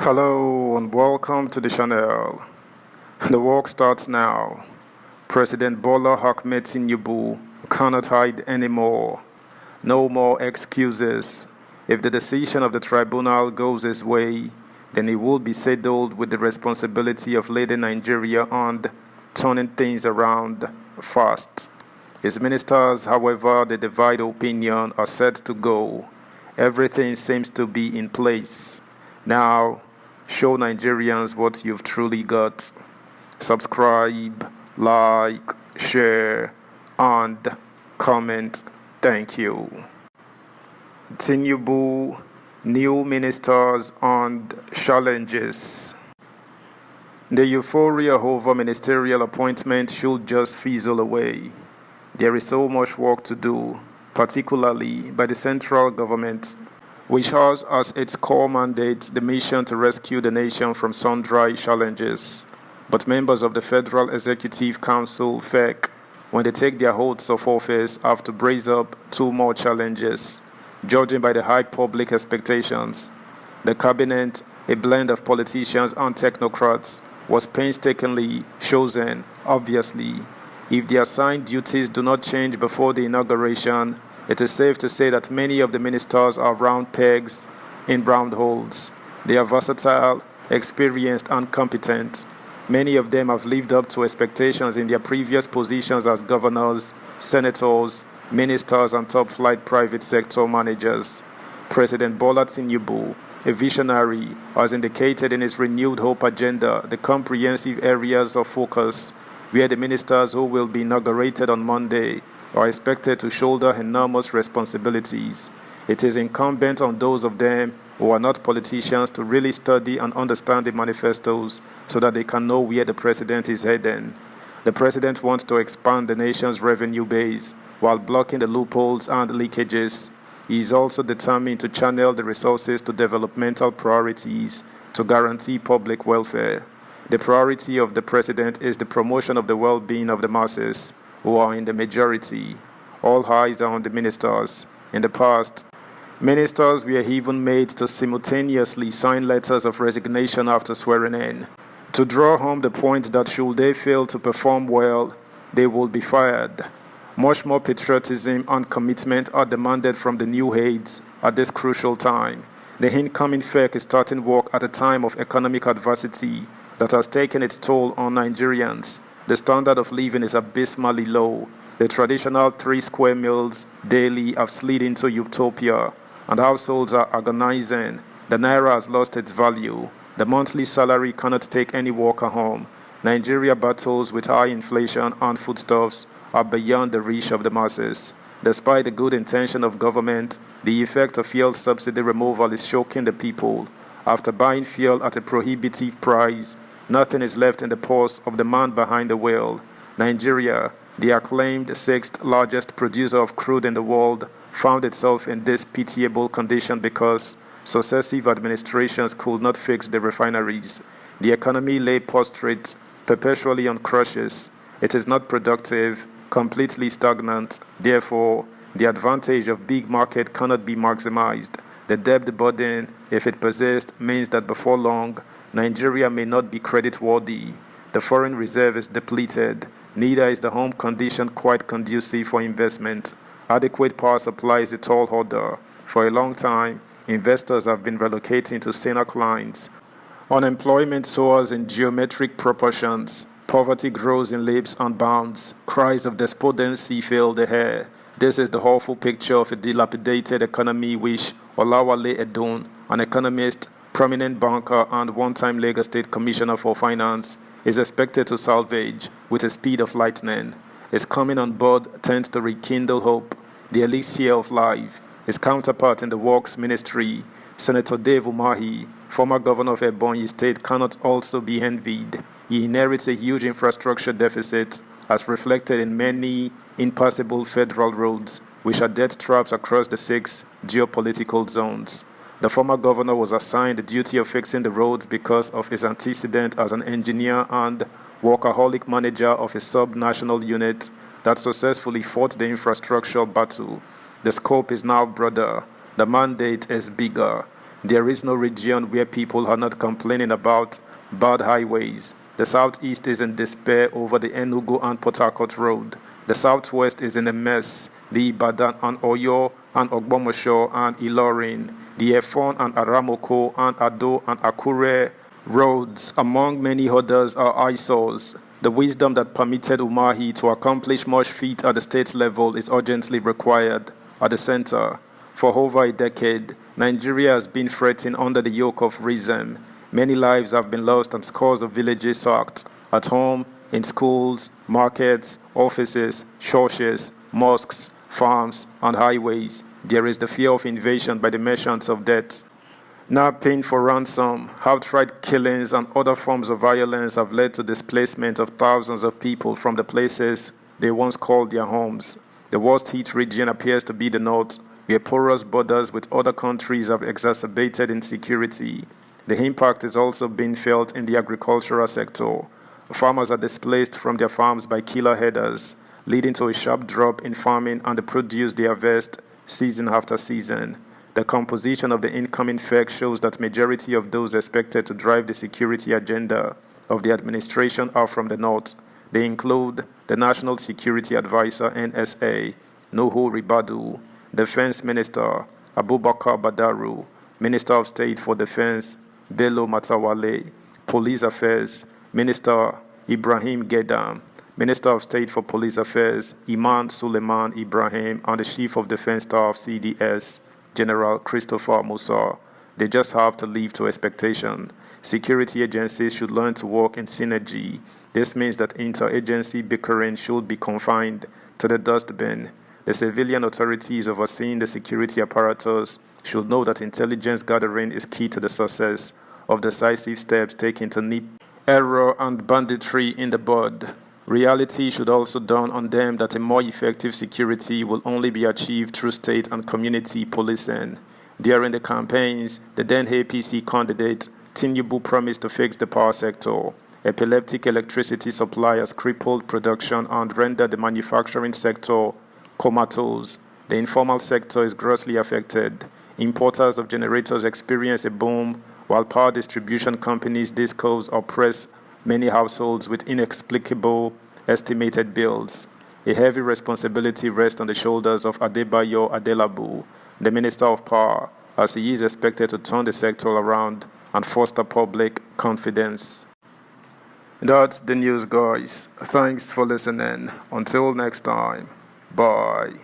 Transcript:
Hello and welcome to the channel. The work starts now. President Bola Ahmed Tinubu cannot hide anymore. No more excuses. If the decision of the tribunal goes his way, then he will be saddled with the responsibility of leading Nigeria and turning things around fast. His ministers, however, they divide opinion, are set to go. Everything seems to be in place. Now, show Nigerians what you've truly got. Subscribe, like, share, and comment. Thank you. Tinubu, new ministers and challenges. The euphoria over ministerial appointment should just fizzle away. There is so much work to do, particularly by the central government, which has as its core mandate the mission to rescue the nation from sundry challenges. But members of the Federal Executive Council, FEC, when they take their oaths of office, have to brace up two more challenges, judging by the high public expectations. The cabinet, a blend of politicians and technocrats, was painstakingly chosen, obviously. If the assigned duties do not change before the inauguration, it is safe to say that many of the ministers are round pegs in round holes. They are versatile, experienced, and competent. Many of them have lived up to expectations in their previous positions as governors, senators, ministers, and top-flight private sector managers. President Bola Tinubu, a visionary, has indicated in his renewed hope agenda the comprehensive areas of focus where the ministers who will be inaugurated on Monday are expected to shoulder enormous responsibilities. It is incumbent on those of them who are not politicians to really study and understand the manifestos so that they can know where the president is heading. The president wants to expand the nation's revenue base while blocking the loopholes and leakages. He is also determined to channel the resources to developmental priorities to guarantee public welfare. The priority of the president is the promotion of the well-being of the masses, who are in the majority. All eyes are on the ministers. In the past, ministers were even made to simultaneously sign letters of resignation after swearing in, to draw home the point that should they fail to perform well, they will be fired. Much more patriotism and commitment are demanded from the new heads at this crucial time. The incoming FEC is starting work at a time of economic adversity that has taken its toll on Nigerians. The standard of living is abysmally low. The traditional 3 square meals daily have slid into utopia, and households are agonizing. The naira has lost its value. The monthly salary cannot take any worker home. Nigeria battles with high inflation and foodstuffs are beyond the reach of the masses. Despite the good intention of government, the effect of fuel subsidy removal is shocking the people. After buying fuel at a prohibitive price, nothing is left in the purse of the man behind the wheel. Nigeria, the acclaimed 6th largest producer of crude in the world, found itself in this pitiable condition because successive administrations could not fix the refineries. The economy lay prostrate, perpetually on crutches. It is not productive, completely stagnant. Therefore, the advantage of big market cannot be maximized. The debt burden, if it persists, means that before long, Nigeria may not be creditworthy. The foreign reserve is depleted. Neither is the home condition quite conducive for investment. Adequate power supply is a tall order. For a long time, investors have been relocating to scenic lines. Unemployment soars in geometric proportions. Poverty grows in leaps and bounds. Cries of despondency fill the air. This is the awful picture of a dilapidated economy which Olawale Edun, an economist, prominent banker, and one-time Lagos State Commissioner for Finance, is expected to salvage with the speed of lightning. His coming on board tends to rekindle hope, the elixir of life. His counterpart in the Works Ministry, Senator Dave Umahi, former governor of Ebonyi State, cannot also be envied. He inherits a huge infrastructure deficit, as reflected in many impassable federal roads, which are death traps across the 6 geopolitical zones. The former governor was assigned the duty of fixing the roads because of his antecedent as an engineer and workaholic manager of a sub-national unit that successfully fought the infrastructure battle. The scope is now broader. The mandate is bigger. There is no region where people are not complaining about bad highways. The southeast is in despair over the Enugu and Port Harcourt road. The southwest is in a mess. The Ibadan and Oyo and Ogbomosho and Ilorin, the Efon and Aramoko and Ado and Akure roads, among many others, are eyesores. The wisdom that permitted Umahi to accomplish much feat at the state level is urgently required at the center. For over a decade, Nigeria has been fretting under the yoke of racism. Many lives have been lost and scores of villages sacked. At home, in schools, markets, offices, churches, mosques, farms, and highways, there is the fear of invasion by the merchants of death. Now paying for ransom, outright killings, and other forms of violence have led to displacement of thousands of people from the places they once called their homes. The worst hit region appears to be the north, where porous borders with other countries have exacerbated insecurity. The impact is also being felt in the agricultural sector. Farmers are displaced from their farms by killer herders, leading to a sharp drop in farming and the produce they harvest season after season. The composition of the incoming FEC shows that majority of those expected to drive the security agenda of the administration are from the north. They include the National Security Advisor (NSA), Nuhu Ribadu, Defense Minister Abubakar Badaru, Minister of State for Defense Bello Matawale, Police Affairs Minister Ibrahim Gedam, Minister of State for Police Affairs Iman Suleiman Ibrahim, and the Chief of Defense Staff CDS General Christopher Musa. They just have to live to expectation. Security agencies should learn to work in synergy. This means that interagency bickering should be confined to the dustbin. The civilian authorities overseeing the security apparatus should know that intelligence gathering is key to the success of decisive steps taken to nip error and banditry in the bud. Reality should also dawn on them that a more effective security will only be achieved through state and community policing. During the campaigns, the then APC candidate Tinubu promised to fix the power sector. Epileptic electricity supply has crippled production and rendered the manufacturing sector comatose. The informal sector is grossly affected. Importers of generators experience a boom, while power distribution companies, discos, oppress many households with inexplicable estimated bills. A heavy responsibility rests on the shoulders of Adebayo Adelabu, the Minister of Power, as he is expected to turn the sector around and foster public confidence. That's the news, guys. Thanks for listening. Until next time, bye.